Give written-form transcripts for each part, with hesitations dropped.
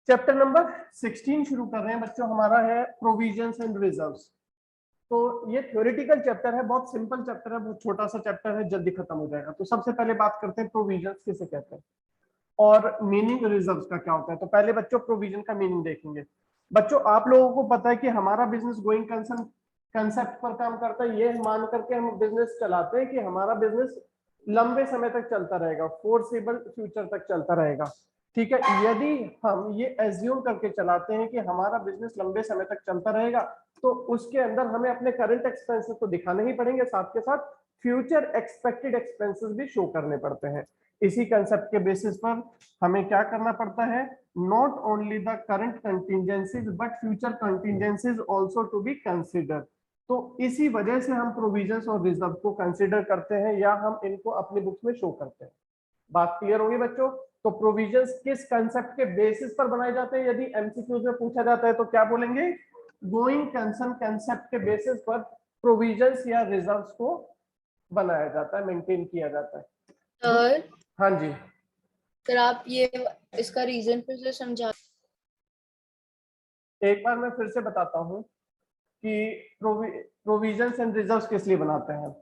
Chapter number 16 शुरू कर रहे हैं बच्चों। हमारा है प्रोविजंस एंड रिजर्व्स। तो ये थ्योरेटिकल चैप्टर है, बहुत सिंपल चैप्टर है, बहुत छोटा सा चैप्टर है, जल्दी खत्म हो जाएगा। तो सबसे पहले बात करते हैं प्रोविजंस किसे कहते हैं और मीनिंग रिजर्व्स का क्या होता है। तो पहले बच्चों प्रोविजन का मीनिंग देखेंगे। बच्चों आप लोगों को पता है कि हमारा बिजनेस गोइंग कंसर्न कंसेप्ट पर काम करता है। ये मान करके हम बिजनेस चलाते हैं कि हमारा बिजनेस लंबे समय तक चलता रहेगा, फोर्सेबल फ्यूचर तक चलता रहेगा। ठीक है, यदि हम ये एज्यूम करके चलाते हैं कि हमारा बिजनेस लंबे समय तक चलता रहेगा तो उसके अंदर हमें अपने करंट एक्सपेंसेस तो दिखाने ही पड़ेंगे, साथ के साथ फ्यूचर एक्सपेक्टेड एक्सपेंसेस भी शो करने पड़ते हैं। इसी कंसेप्ट के बेसिस पर हमें क्या करना पड़ता है, not only the current contingencies but future contingencies also to be considered. तो इसी वजह से हम प्रोविजंस और रिजर्व को कंसिडर करते हैं या हम इनको अपनी बुक्स में शो करते हैं। बात क्लियर होगी बच्चों? तो प्रोविजंस किस कंसेप्ट के बेसिस पर बनाए जाते हैं? यदि एमसीक्यूज में पूछा जाता है तो क्या बोलेंगे? गोइंग कंसर्न कंसेप्ट के बेसिस पर प्रोविजंस या रिजर्व्स को बनाया जाता है, मेंटेन किया जाता है। सर, हाँ जी सर आप ये इसका रीजन फिर से समझा। एक बार मैं फिर से बताता हूँ कि प्रोविजंस एंड रिजर्व्स किस लिए बनाते हैं।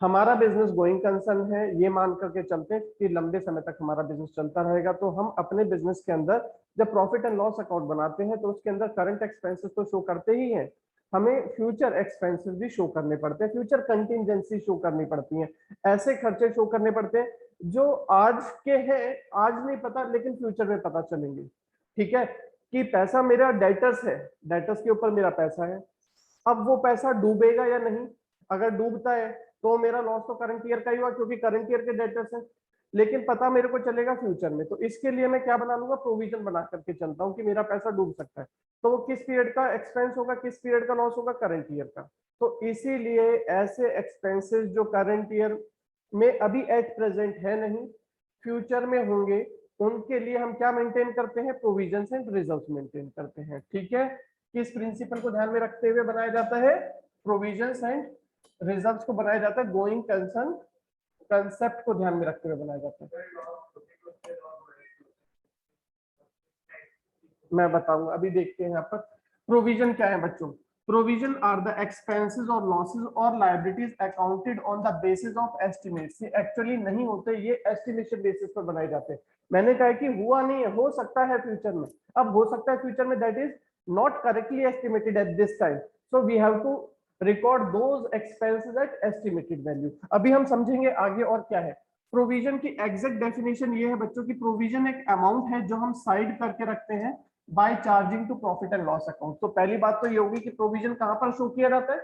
हमारा बिजनेस गोइंग कंसर्न है, ये मान करके चलते हैं कि लंबे समय तक हमारा बिजनेस चलता रहेगा। तो हम अपने बिजनेस के अंदर जब प्रॉफिट एंड लॉस अकाउंट बनाते हैं तो उसके अंदर करंट एक्सपेंसेस तो शो करते ही हैं, हमें फ्यूचर एक्सपेंसेस भी शो करने पड़ते हैं, फ्यूचर कंटिजेंसी शो करनी पड़ती हैं, ऐसे खर्चे शो करने पड़ते हैं जो आज के हैं, आज नहीं पता लेकिन फ्यूचर में पता चलेंगे। ठीक है, कि पैसा मेरा डेटर्स है, डेटर्स के ऊपर मेरा पैसा है, अब वो पैसा डूबेगा या नहीं। अगर डूबता है तो मेरा लॉस तो करंट ईयर का ही हुआ क्योंकि करंट ईयर के डेटर्स हैं, लेकिन पता मेरे को चलेगा फ्यूचर में। तो इसके लिए मैं क्या बना लूंगा, प्रोविजन बना करके चलता हूं कि मेरा पैसा डूब सकता है। तो वो किस पीरियड का एक्सपेंस होगा, किस पीरियड का लॉस होगा, करंट ईयर का। तो इसीलिए ऐसे एक्सपेंसेस जो करंट ईयर में अभी एट प्रेजेंट है नहीं, फ्यूचर में होंगे, उनके लिए हम क्या मेंटेन करते हैं, प्रोविजंस एंड रिजर्व्स मेंटेन करते हैं। ठीक है, किस प्रिंसिपल को ध्यान में रखते हुए बनाया जाता है, प्रोविजंस एंड रिजर्व्स को बनाया जाता है, गोइंग कंसर्न कंसेप्ट को ध्यान में रखते हुए बनाया जाता है। मैं बताऊंगा, अभी देखते हैं यहाँ पर प्रोविजन क्या है बच्चों। प्रोविजन आर द एक्सपेंसेस और लॉसेस और liabilities accounted on the basis of estimates. ये एक्चुअली नहीं होते, ये एस्टिमेशन बेसिस पर बनाए जाते हैं। मैंने कहा कि हुआ नहीं है, हो सकता है फ्यूचर में, अब हो सकता है फ्यूचर में, that is not correctly estimated at this time, so we have to record those expenses at estimated value. अभी हम समझेंगे आगे और क्या है प्रोविजन की एग्जैक्ट डेफिनेशन। ये है बच्चों की प्रोविजन एक अमाउंट है जो हम साइड करके रखते हैं by charging to profit and loss account. तो पहली बात तो ये होगी कि प्रोविजन कहां पर शो किया जाता है,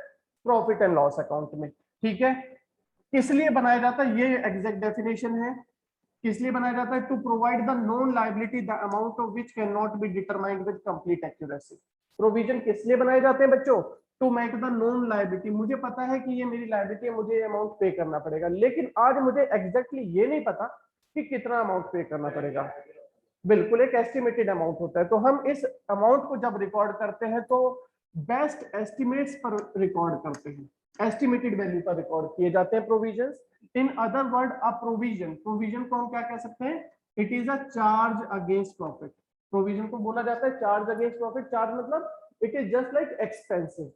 प्रॉफिट एंड लॉस अकाउंट में। ठीक है, किस लिए बनाया जाता है, ये एग्जैक्ट डेफिनेशन है। किस लिए बनाया जाता है, to provide the known liability the amount of which can not be determined with complete accuracy. Provision किस लिए बनाए जाते हैं बच्चों, to make the known liability. मुझे पता है कि ये मेरी लायबिलिटी है, मुझे ये अमाउंट पे करना पड़ेगा, लेकिन आज मुझे एग्जैक्टली ये नहीं पता कि कितना अमाउंट पे करना पड़ेगा। बिल्कुल एक एस्टिमेटेड अमाउंट होता है। तो हम इस अमाउंट को जब रिकॉर्ड करते हैं तो बेस्ट एस्टिमेट्स पर रिकॉर्ड करते हैं, एस्टिमेटेड वैल्यू पर रिकॉर्ड किए जाते हैं provisions. In other word a provision, provision को हम क्या कह सकते हैं, it is a charge against profit. Provision को बोला जाता है चार्ज अगेंस्ट प्रॉफिट। चार्ज मतलब it is just like expensive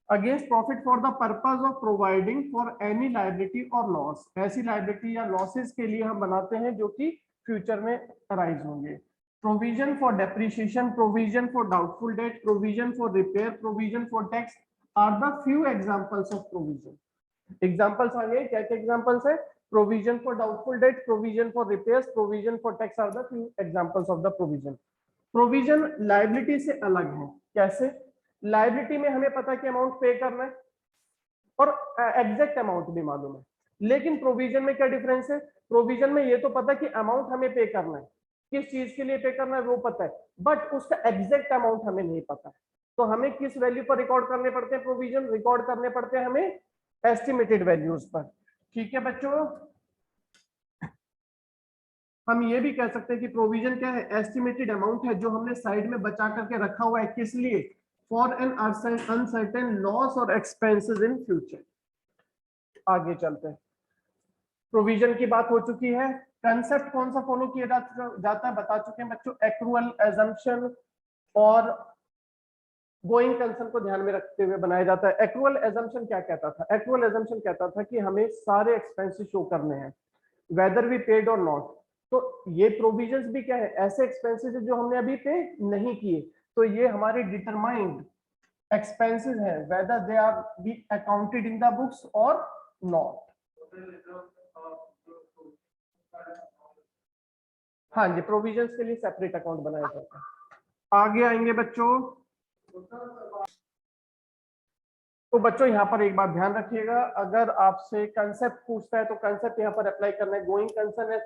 against profit for the purpose of providing for any liability और लॉस। ऐसी लायबिलिटी या लॉसेस के लिए हम बनाते हैं जो कि फ्यूचर में अराइज होंगे। Provision for depreciation, provision for doubtful debt, provision for repair, provision for tax are the few examples of provision. Examples आ गए, क्या क्या एग्जांपल्स है, provision for doubtful debt, provision for repairs, provision for tax are the few examples of the provision. Provision liability से अलग है। कैसे, liability में हमें पता है कि अमाउंट पे करना है और एग्जैक्ट अमाउंट भी मालूम है, लेकिन प्रोविजन में क्या डिफरेंस है, प्रोविजन में ये तो पता है कि अमाउंट हमें पे करना है, किस चीज के लिए पे करना है वो पता है, बट उसका एग्जैक्ट अमाउंट हमें नहीं पता है। तो हमें किस वैल्यू पर रिकॉर्ड करने पड़ते हैं, प्रोविजन रिकॉर्ड करने पड़ते हैं हमें एस्टिमेटेड वैल्यूज पर। ठीक है बच्चों, हम ये भी कह सकते हैं कि प्रोविजन क्या है, एस्टिमेटेड अमाउंट है जो हमने साइड में बचा करके रखा हुआ है, किस लिए, फॉर एन अनसर्टेन लॉस और एक्सपेंसेस इन फ्यूचर। आगे चलते हैं, प्रोविजन की बात हो चुकी है, कंसेप्ट कौन सा फॉलो किया जाता है बता चुके हैं बच्चों, एक्रूअल, एजम्पशन और गोइंग कंसर्न को ध्यान में रखते हुए बनाया जाता है। एक्रूअल एजम्पशन क्या कहता था? एक्रूअल एजम्पशन कहता था कि हमें सारे एक्सपेंसेस शो करने हैं वेदर वी पेड और नॉट। तो ये प्रोविजंस भी क्या है, ऐसे एक्सपेंसेस जो हमने अभी पे नहीं किए, तो ये हमारे डिटरमाइंड एक्सपेंसेस है whether they R B accounted in the books और नॉट। हाँ जी, प्रोविजंस के लिए सेपरेट अकाउंट बनाया जाता है। आगे आएंगे बच्चों, तो बच्चों यहाँ पर एक बात ध्यान रखिएगा, अगर आपसे कंसेप्ट पूछता है तो कंसेप्ट यहाँ पर अप्लाई करना है, गोइंग कंसर्न है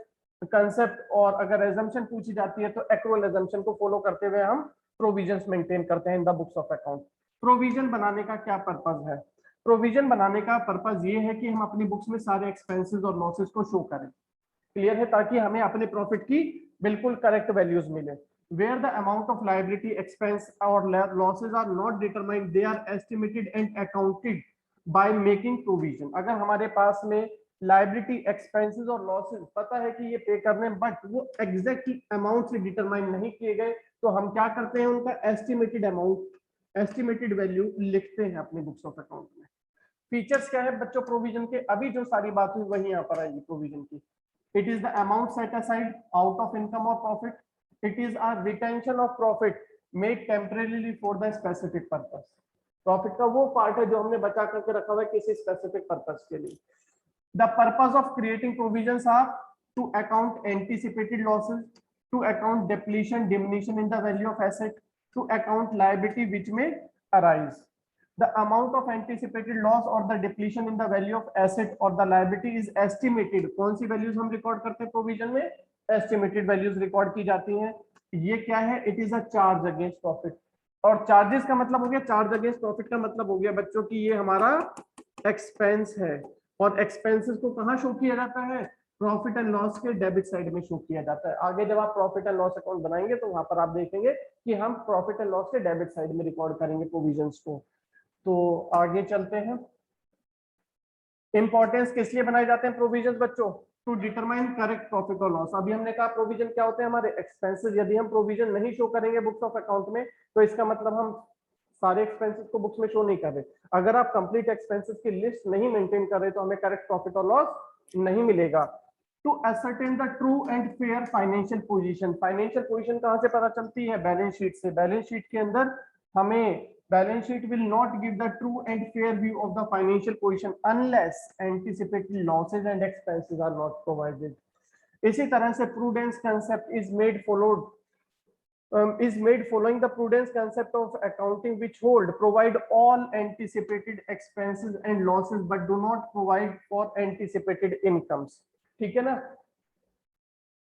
कंसेप्ट, और अगर एजम्पशन पूछी जाती है तो एक्रूअल एजम्पशन को फॉलो करते हुए हम प्रोविजंस मेंटेन करते हैं in the books of account. Provision बनाने का क्या पर्पज है? प्रोविजन बनाने का पर्पज ये है कि हम अपनी बुक्स में सारे एक्सपेंसेस और लॉसेस को शो करें, क्लियर है, ताकि हमें अपने प्रॉफिट की बिल्कुल करेक्ट वैल्यूज मिले। Where the amount of liability, expense or losses are not determined, they are estimated and accounted by making provision। अगर हमारे पास में liability, expenses और losses पता है कि ये पे करने, बट वो एग्जैक्ट अमाउंट से डिटरमाइन नहीं किए गए, तो हम क्या करते हैं, उनका एस्टिमेटेड अमाउंट, एस्टिमेटेड वैल्यू लिखते हैं अपने बुक्स ऑफ अकाउंट में। फीचर्स क्या है बच्चों प्रोविजन के? अभी जो सारी बात हुई वही यहाँ पर आएगी प्रोविजन की। It is the amount set aside out of income or profit. It is a retention of profit made temporarily for the specific purpose. Profit का वो पार्ट है जो हमने बचा करके रखा हुआ है किसी स्पेसिफिक पर्पस के लिए। The purpose of creating provisions are to account anticipated losses, to account depletion, diminution in the value of asset, to account liability which may arise. The amount of anticipated loss or the depletion in the value of asset or the liability is estimated। कौन सी values हम record करते हैं provision में? Estimated values record की जाती हैं। ये क्या है? It is a charge against profit. और चार्जेस का मतलब हो गया, चार्ज अगेंस्ट प्रॉफिट का मतलब हो गया बच्चों की ये हमारा एक्सपेंस है, और एक्सपेंसेस को कहाँ शो किया जाता है? प्रॉफिट एंड लॉस के डेबिट साइड में शो किया जाता है। आगे जब आप प्रॉफिट एंड लॉस अकाउंट बनाएंगे तो वहां पर आप देखेंगे कि हम प्रॉफिट एंड लॉस के डेबिट साइड में रिकॉर्ड करेंगे प्रोविजंस को। तो आगे चलते हैं, इंपॉर्टेंस किस लिए बनाए जाते हैं प्रोविजंस बच्चों? टू डिटरमाइन करेक्ट प्रॉफिट और लॉस। अभी हमने कहा प्रोविजन क्या होते हैं? हमारे एक्सपेंसेस। यदि हम प्रोविजन नहीं शो करेंगे बुक्स ऑफ अकाउंट में तो इसका मतलब हम सारे एक्सपेंसेस को बुक्स में शो नहीं कर रहे। अगर आप कंप्लीट एक्सपेंसेस की लिस्ट नहीं मेंटेन कर रहे तो हमें करेक्ट प्रॉफिट और लॉस नहीं मिलेगा। To ascertain the true and fair financial position. Financial position कहां से पता चलती है? बैलेंस शीट से। बैलेंस शीट के अंदर हमें, balance sheet will not give the true and fair view of the financial position unless anticipated losses and expenses are not provided। इसी तरह से prudence concept is made following the prudence concept of accounting which provide all anticipated expenses and losses but do not provide for anticipated incomes। ठीक है ना?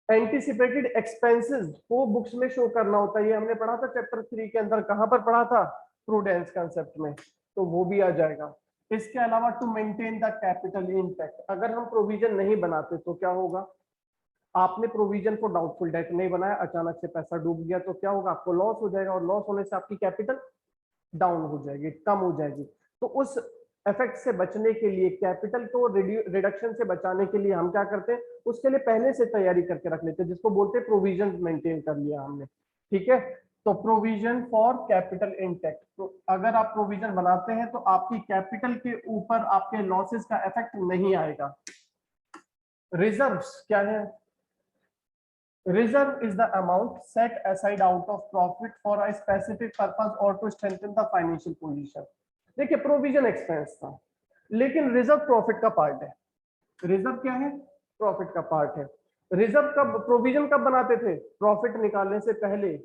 Anticipated expenses को books में show करना होता है, ये हमने पढ़ा था चैप्टर 3 के अंदर। कहां पर पढ़ा था? प्रूडेंस कंसेप्ट में, तो वो भी आ जाएगा। इसके अलावा to maintain the capital intact. अगर हम प्रोविजन नहीं बनाते तो क्या होगा? आपने प्रोविजन को डाउटफुल डेट नहीं बनाया, अचानक से पैसा डूब गया तो क्या होगा? आपको लॉस हो जाएगा, और लॉस होने से आपकी कैपिटल डाउन हो जाएगी, कम हो जाएगी। तो उस इफेक्ट से बचने के लिए, कैपिटल को रिडक्शन से बचाने के लिए हम क्या करते हैं? उसके लिए पहले से तैयारी करके रख लेते हैं, जिसको बोलते हैं प्रोविजन मेंटेन कर लिया हमने। ठीक है, तो प्रोविजन फॉर कैपिटल इंटैक्ट। तो अगर आप प्रोविजन बनाते हैं तो आपकी कैपिटल के ऊपर आपके लॉसेस का इफेक्ट नहीं आएगा। रिजर्व्स क्या है? Reserve is the amount set aside out of profit for a specific purpose or to strengthen the financial position। देखिए, प्रोविजन एक्सपेंस था, लेकिन रिजर्व प्रॉफिट का पार्ट है। रिजर्व क्या है? प्रॉफिट का पार्ट है। रिजर्व कब, प्रोविजन कब बनाते थे? प्रॉफिट निकालने से पहले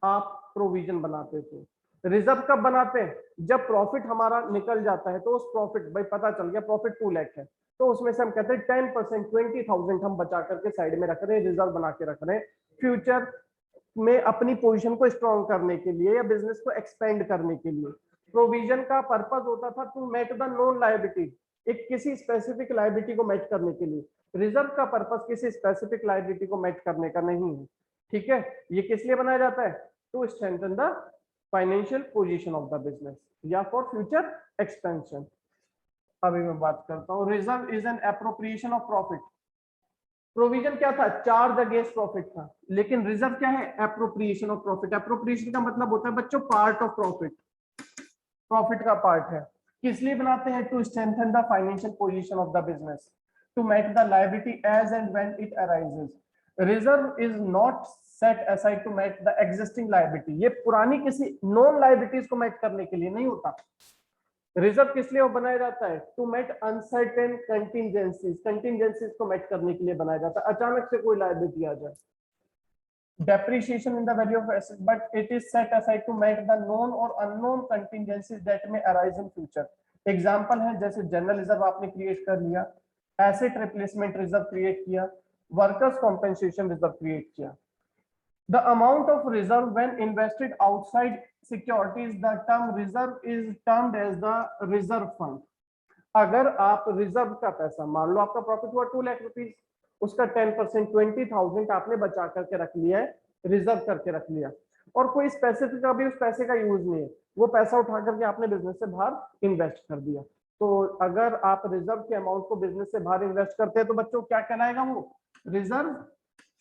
आप प्रोविजन बनाते थे। रिजर्व कब बनाते हैं? जब प्रॉफिट हमारा निकल जाता है, तो उस प्रॉफिट, भाई पता चल गया प्रॉफिट 2 लाख है, तो उसमें से हम कहते हैं 10%, 20,000 हम बचा करके साइड में रख रहे हैं, रिजर्व बना के रख रहे हैं फ्यूचर में अपनी पोजीशन को स्ट्रॉन्ग करने के लिए या बिजनेस को एक्सपेंड करने के लिए। प्रोविजन का पर्पस होता था to meet the known liability, एक किसी स्पेसिफिक लायबिलिटी को मेट करने के लिए। रिजर्व का पर्पस किसी स्पेसिफिक लायबिलिटी को मेट करने का नहीं है। ठीक है, ये किस लिए बनाया जाता है? To strengthen the financial position of the business या फॉर फ्यूचर एक्सपेंशन। अभी मैं बात करता हूँ, reserve is an appropriation of profit. Provision क्या था, चार्ज अगेंस्ट प्रॉफिट था, लेकिन रिजर्व क्या है, एप्रोप्रिएशन ऑफ प्रॉफिट। एप्रोप्रिएशन का मतलब होता है बच्चों पार्ट ऑफ प्रॉफिट, प्रॉफिट का पार्ट है। किस लिए बनाते हैं, to strengthen the financial position of the business, to meet the liability as and when it arises. Reserve is not set aside to meet the existing liability, ये पुरानी किसी non liabilities को मेट करने के लिए नहीं होता। रिजर्व किस लिए बनाया जाता है, टू मेट अनसर्टेन कंटिंजेंसीज, कंटिंजेंसीज को मेट करने के लिए बनाया जाता है, अचानक से कोई लायबिलिटी आ जाए। depreciation in the value of asset, but it is set aside to meet the known or unknown contingencies that may arise in future. Example है जैसे जनरल रिजर्व आपने क्रिएट कर लिया, एसेट रिप्लेसमेंट रिजर्व क्रिएट किया, workers compensation reserve create किया। The amount of reserve when invested outside securities, the term reserve is termed as the reserve fund. अगर आप reserve का पैसा, मान लो आपका प्रॉफिट हुआ 2 लाख रुपीज, उसका 10% 20,000 आपने बचा करके रख लिया है, रिजर्व करके रख लिया, और कोई स्पेसिफिक अभी उस पैसे का यूज नहीं है, वो पैसा उठा करके आपने बिजनेस से बाहर इन्वेस्ट कर दिया। तो अगर आप रिजर्व के अमाउंट को बिजनेस से बाहर इन्वेस्ट करते हैं तो बच्चों क्या कहलाएगा, वो रिजर्व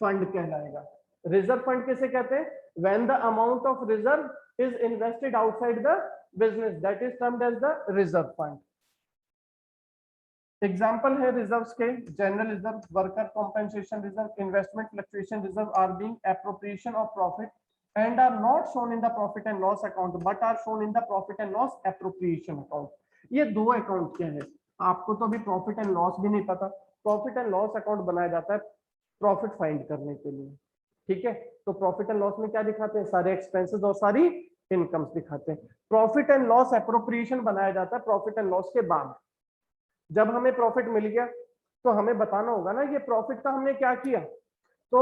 फंड कहलाएगा। रिजर्व फंड किसे कहते हैं, when the amount of reserve is invested outside the business, that is termed as the reserve fund. Example है रिजर्व्स के, general reserve, worker compensation reserve, investment fluctuation reserve are being appropriation of profit and are not shown in the profit and loss account but are shown in the profit and loss appropriation account. ये दो account क्या है, आपको तो अभी profit and loss भी नहीं पता। प्रॉफिट एंड लॉस अकाउंट बनाया जाता है प्रॉफिट फाइंड करने के लिए, ठीक है। तो प्रॉफिट एंड लॉस में क्या दिखाते हैं, सारे एक्सपेंसेस और सारी इनकम्स दिखाते हैं। प्रॉफिट एंड लॉस एप्रोप्रिएशन बनाया जाता है प्रॉफिट एंड लॉस के बाद। जब हमें प्रॉफिट मिल गया तो हमें बताना होगा ना ये प्रॉफिट का हमने क्या किया, तो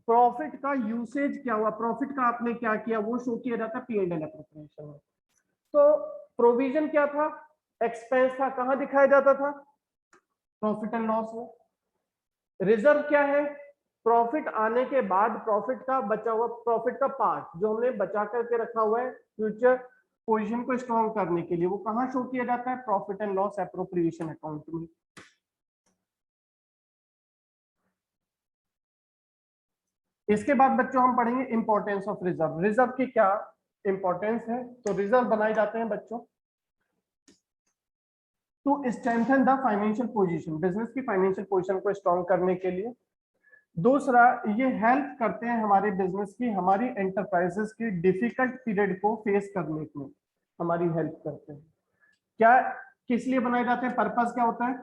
प्रॉफिट का यूसेज क्या हुआ, प्रॉफिट का आपने क्या किया, वो शो किया जाता है P&L एप्रोप्रिएशन में। तो प्रोविजन क्या था, एक्सपेंस था, कहां दिखाया जाता था, प्रॉफिट एंड लॉस में। रिजर्व क्या है, प्रॉफिट आने के बाद प्रॉफिट का बचा हुआ, प्रॉफिट का पार्ट जो हमने बचा करके रखा हुआ है फ्यूचर पोजीशन को स्ट्रॉन्ग करने के लिए, वो कहां शो किया जाता है, profit and loss appropriation account में। इसके बाद बच्चों हम पढ़ेंगे इंपॉर्टेंस ऑफ रिजर्व। रिजर्व की क्या इंपॉर्टेंस है, तो रिजर्व बनाए जाते हैं बच्चों to strengthen the financial position, business की फाइनेंशियल पोजीशन को स्ट्रॉन्ग करने के लिए। दूसरा, ये हेल्प करते हैं हमारे बिजनेस की, हमारी एंटरप्राइजेस की डिफिकल्ट पीरियड को फेस करने में हमारी हेल्प करते हैं। क्या किस लिए बनाए जाते हैं, पर्पस क्या होता है,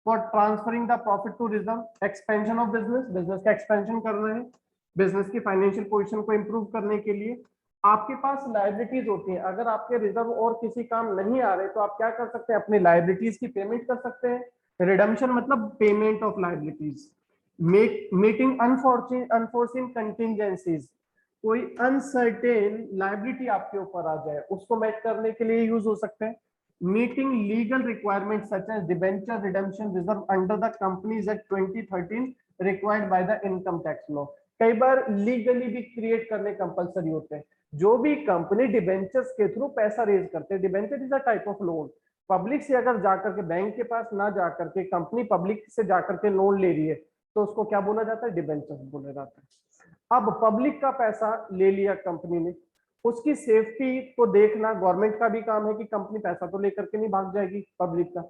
for transferring the profit to reserve, expansion of business, business का एक्सपेंशन करना है, बिजनेस की फाइनेंशियल पोजीशन को इंप्रूव करने के लिए। आपके पास लायबिलिटीज होती हैं, अगर आपके रिजर्व और किसी काम नहीं आ रहे तो आप क्या कर सकते हैं, अपनी लायबिलिटीज की पेमेंट कर सकते हैं। रिडम्पशन मतलब payment of liabilities. Meeting unforeseen contingencies, कोई अनसर्टेन लायबिलिटी आपके ऊपर आ जाए उसको मेट करने के लिए यूज हो सकते हैं। Meeting legal requirement such as debenture redemption reserve under the companies act 2013 required by the income tax law. कई बार लीगली भी क्रिएट करने कंपलसरी होते हैं। जो भी कंपनी डिबेंचर्स के थ्रू पैसा रेज करते हैं, debenture is a type of loan, public से अगर जाकर के बैंक के पास ना जाकर के कंपनी पब्लिक से जाकर के लोन ले रही है तो उसको क्या बोला जाता है, डिबेंचर्स बोला जाता है। अब पब्लिक का पैसा ले लिया कंपनी ने, उसकी सेफ्टी को देखना गवर्नमेंट का भी काम है कि कंपनी पैसा तो लेकर के नहीं भाग जाएगी पब्लिक का।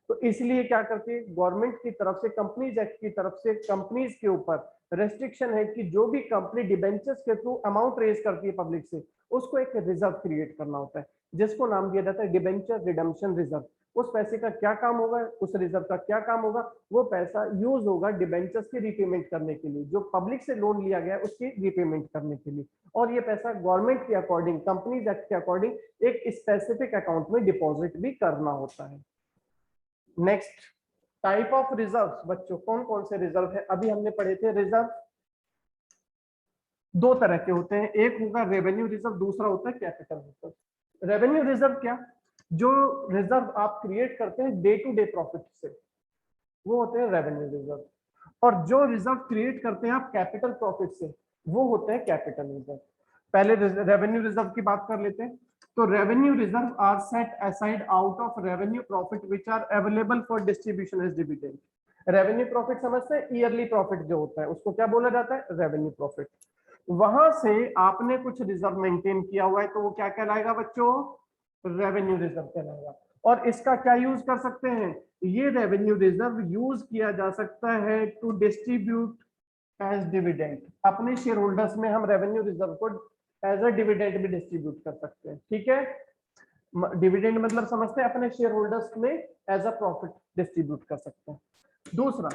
तो इसलिए क्या करती है गवर्नमेंट की तरफ से, कंपनीज एक्ट की तरफ से कंपनीज के ऊपर रेस्ट्रिक्शन है कि जो भी कंपनी डिबेंचर्स के थ्रू अमाउंट रेज करती है पब्लिक से, उसको एक रिजर्व क्रिएट करना होता है जिसको नाम दिया जाता है डिबेंचर रिडम्पशन रिजर्व। उस पैसे का क्या काम होगा, उस रिजर्व का क्या काम होगा, वो पैसा यूज होगा डिबेंचर्स की रीपेमेंट करने के लिए, जो पब्लिक से लोन लिया गया है उसकी रीपेमेंट करने के लिए। और ये पैसा गवर्नमेंट के अकॉर्डिंग, कंपनीज एक्ट के अकॉर्डिंग एक स्पेसिफिक अकाउंट में डिपॉजिट भी करना होता है। Next, type of reserve. बच्चों कौन कौन से रिजर्व है, अभी हमने पढ़े थे रिजर्व दो तरह के होते हैं, एक होगा रेवेन्यू रिजर्व, दूसरा होता है कैपिटल रिजर्व। रेवेन्यू रिजर्व क्या, जो रिजर्व आप क्रिएट करते हैं डे टू डे प्रॉफिट से, वो होते हैं रेवेन्यू रिजर्व। और जो रिजर्व क्रिएट करते हैं आप कैपिटल प्रॉफिट से, वो होते हैं कैपिटल रिजर्व। पहले रेवेन्यू रिजर्व की बात कर लेते हैं। तो revenue reserve are set aside out of revenue profit which are available for distribution as dividend. Revenue profit समझते हैं, ईयरली प्रॉफिट जो होता है उसको क्या बोला जाता है, रेवेन्यू प्रॉफिट। वहां से आपने कुछ रिजर्व मेंटेन किया हुआ है तो वो क्या कहलाएगा बच्चों, रेवेन्यू रिजर्व कहलाएगा। और इसका क्या यूज कर सकते हैं, ये रेवेन्यू रिजर्व यूज किया जा सकता है टू डिस्ट्रीब्यूट एज डिविडेंड। अपने शेयर होल्डर्स में हम रेवेन्यू रिजर्व को एज अ डिविडेंड भी डिस्ट्रीब्यूट कर सकते हैं, ठीक है। डिविडेंड मतलब समझते हैं अपने शेयर होल्डर्स में एज अ प्रॉफिट डिस्ट्रीब्यूट कर सकते हैं। दूसरा,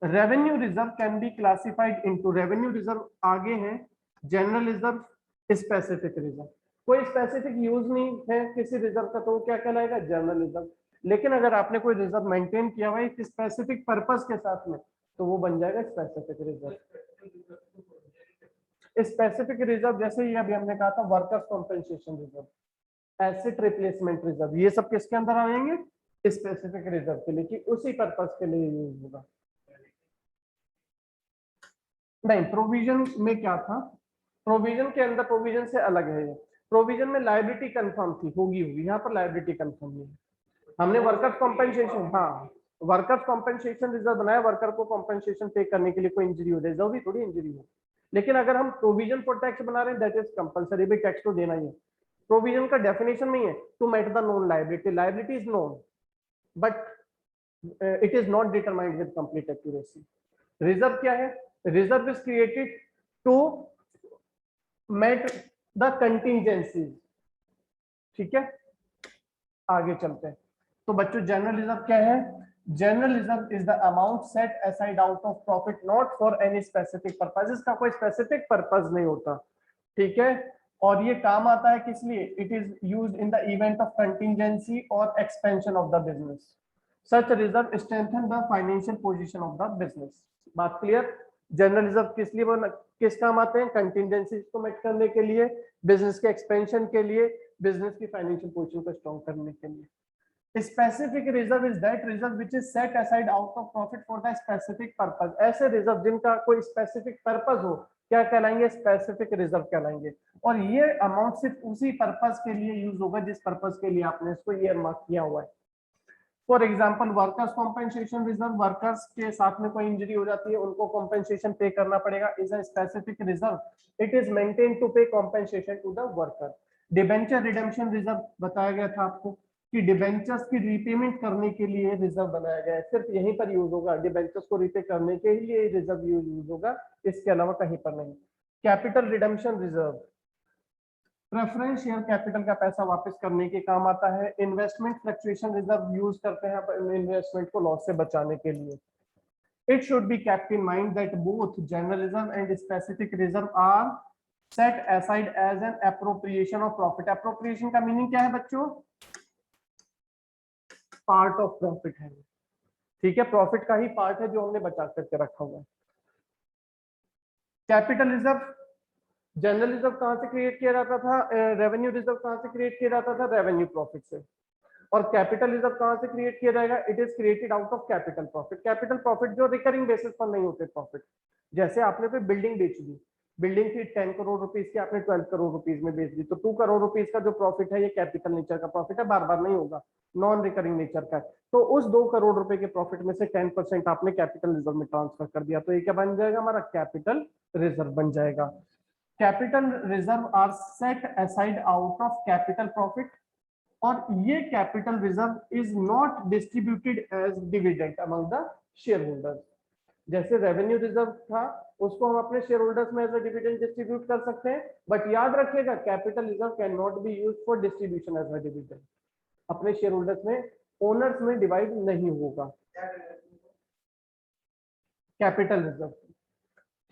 revenue reserve can be classified into, revenue reserve आगे है जनरल रिजर्व, स्पेसिफिक रिजर्व। कोई स्पेसिफिक यूज नहीं है किसी रिजर्व का तो वो क्या कहलाएगा, जनरल रिजर्व। लेकिन अगर आपने कोई रिजर्व मेंटेन किया हुआ है एक स्पेसिफिक पर्पस के साथ में तो वो बन जाएगा स्पेसिफिक रिजर्व। स्पेसिफिक रिजर्व जैसे ये अभी हमने कहा था workers compensation reserve, asset replacement reserve, ये सब किसके अंदर आएंगे, स्पेसिफिक रिजर्व के लिए, कि उसी पर्पस के लिए यूज होगा। नहीं, प्रोविजन में क्या था, प्रोविजन के अंदर, प्रोविजन से अलग है ये। प्रोविजन में लायबिलिटी कंफर्म थी, होगी यहाँ पर लायबिलिटी कंफर्म नहीं है। हमने वर्कर्स कॉम्पेंसेशन, हाँ वर्कर्स कॉम्पेंसेशन रिजर्व बनाया, वर्कर को कॉम्पेंसेशन पे करने के लिए, कोई इंजरी हो, रिजर्व भी थोड़ी इंजरी हो। लेकिन अगर हम प्रोविजन फॉर टैक्स बना रहे हैं दैट इज कंपलसरी, भी टैक्स तो देना ही है। प्रोविजन का डेफिनेशन नहीं है to meet the known liability, liability is known but it is not determined with complete accuracy. Reserve क्या है, reserve is created to meet the contingencies, ठीक है। आगे चलते हैं। तो बच्चों जनरल रिजर्व क्या है, general reserve is the amount set aside out of profit not for any specific purpose, इसका कोई स्पेसिफिक पर्पस नहीं होता, ठीक है। और ये काम आता है किस लिए, it is used in the event of contingency और expansion of the business. Such reserve strengthen the financial position of the business. बात क्लियर। जनरल रिजर्व किस लिए किस काम आते हैं, कंटिंजेंसी को मेट करने के लिए, बिजनेस के एक्सपेंशन के लिए, बिजनेस की फाइनेंशियल पोजीशन को स्ट्रॉन्ग करने के लिए। Specific reserve is that reserve which is set aside out of profit for the specific purpose. ऐसे रिजर्व जिनका कोई स्पेसिफिक पर्पस हो क्या कहलाएंगे, स्पेसिफिक रिजर्व कहलाएंगे। और ये अमाउंट सिर्फ उसी पर्पस के लिए यूज होगा जिस पर्पस के लिए आपने इसको ईयर मार्क किया हुआ है। For example workers compensation reserve, workers के साथ में कोई इंजरी हो जाती है उनको कॉम्पेंसेशन पे करना पड़ेगा, is a specific reserve, it is maintain to pay compensation to the worker. Debenture redemption reserve बताया गया था आपको कि डिबेंचर्स की रीपेमेंट करने के लिए रिजर्व बनाया गया है, सिर्फ यहीं पर यूज होगा, डिबेंचर्स को रीपे करने के लिए रिजर्व यूज होगा, इसके अलावा कहीं पर नहीं। Capital redemption reserve preference share capital का पैसा वापस करने के काम आता है। इन्वेस्टमेंट फ्लक्चुएशन रिजर्व यूज करते हैं इन्वेस्टमेंट को लॉस से बचाने के लिए। It should be kept in mind that both general reserve and specific reserve are set aside as an appropriation of profit. Appropriation का मीनिंग क्या है बच्चों, पार्ट ऑफ प्रॉफिट है, ठीक है, प्रॉफिट का ही पार्ट है जो हमने बचा करके रखा हुआ है। कैपिटल रिजर्व, जनरल रिजर्व कहां से क्रिएट किया जाता था, रेवेन्यू रिजर्व कहां से क्रिएट किया जाता था, रेवेन्यू प्रॉफिट से। और कैपिटल रिजर्व कहां से क्रिएट किया जाएगा, it is created out of capital profit. Capital profit जो रिकरिंग बेसिस पर नहीं होते प्रॉफिट, जैसे आपने कोई बिल्डिंग बेच दी, बिल्डिंग थी 10 करोड़ रुपीज की, आपने 12 करोड़ रुपीज में बेच दी, तो 2 करोड़ रुपीज का जो प्रॉफिट है ये कैपिटल नेचर का प्रॉफिट है, बार बार नहीं होगा, नॉन रिकरिंग नेचर का है। तो उस 2 करोड़ रुपए के प्रॉफिट में से 10% आपने कैपिटल रिजर्व में ट्रांसफर कर दिया, तो ये क्या बन जाएगा, हमारा कैपिटल रिजर्व बन जाएगा। Capital reserve are set aside out of capital profit, और ये capital reserve is not distributed as dividend among the share holders. जैसे रेवेन्यू रिजर्व था उसको हम अपने शेयर होल्डर्स में एज अ डिविडेंड डिस्ट्रीब्यूट कर सकते हैं, बट याद रखिएगा capital reserve can not be used for distribution as a dividend, अपने शेयर होल्डर्स में, ओनर्स में डिवाइड नहीं होगा कैपिटल रिजर्व,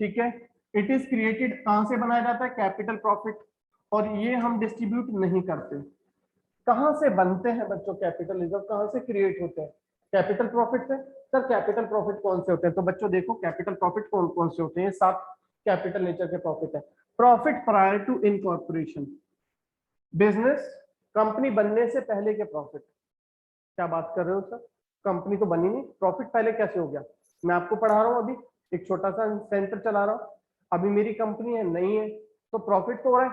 ठीक है। इट इज क्रिएटेड, कहां से बनाया जाता है, कैपिटल प्रॉफिट, और ये हम डिस्ट्रीब्यूट नहीं करते। कहां से बनते हैं बच्चों कैपिटल रिजर्व, कहां से क्रिएट होते हैं, कैपिटल प्रॉफिट से। सर कैपिटल प्रॉफिट कौन से होते हैं, तो बच्चों देखो कैपिटल प्रॉफिट कौन कौन से होते हैं, 7 कैपिटल नेचर के प्रॉफिट है। Profit prior to incorporation, business company बनने से पहले के प्रॉफिट। क्या बात कर रहे हो सर, कंपनी तो बनी नहीं, प्रॉफिट पहले कैसे हो गया। मैं आपको पढ़ा रहा हूँ, अभी एक छोटा सा सेंटर चला रहा हूँ, अभी मेरी कंपनी है नहीं है, तो प्रॉफिट तो हो रहा है,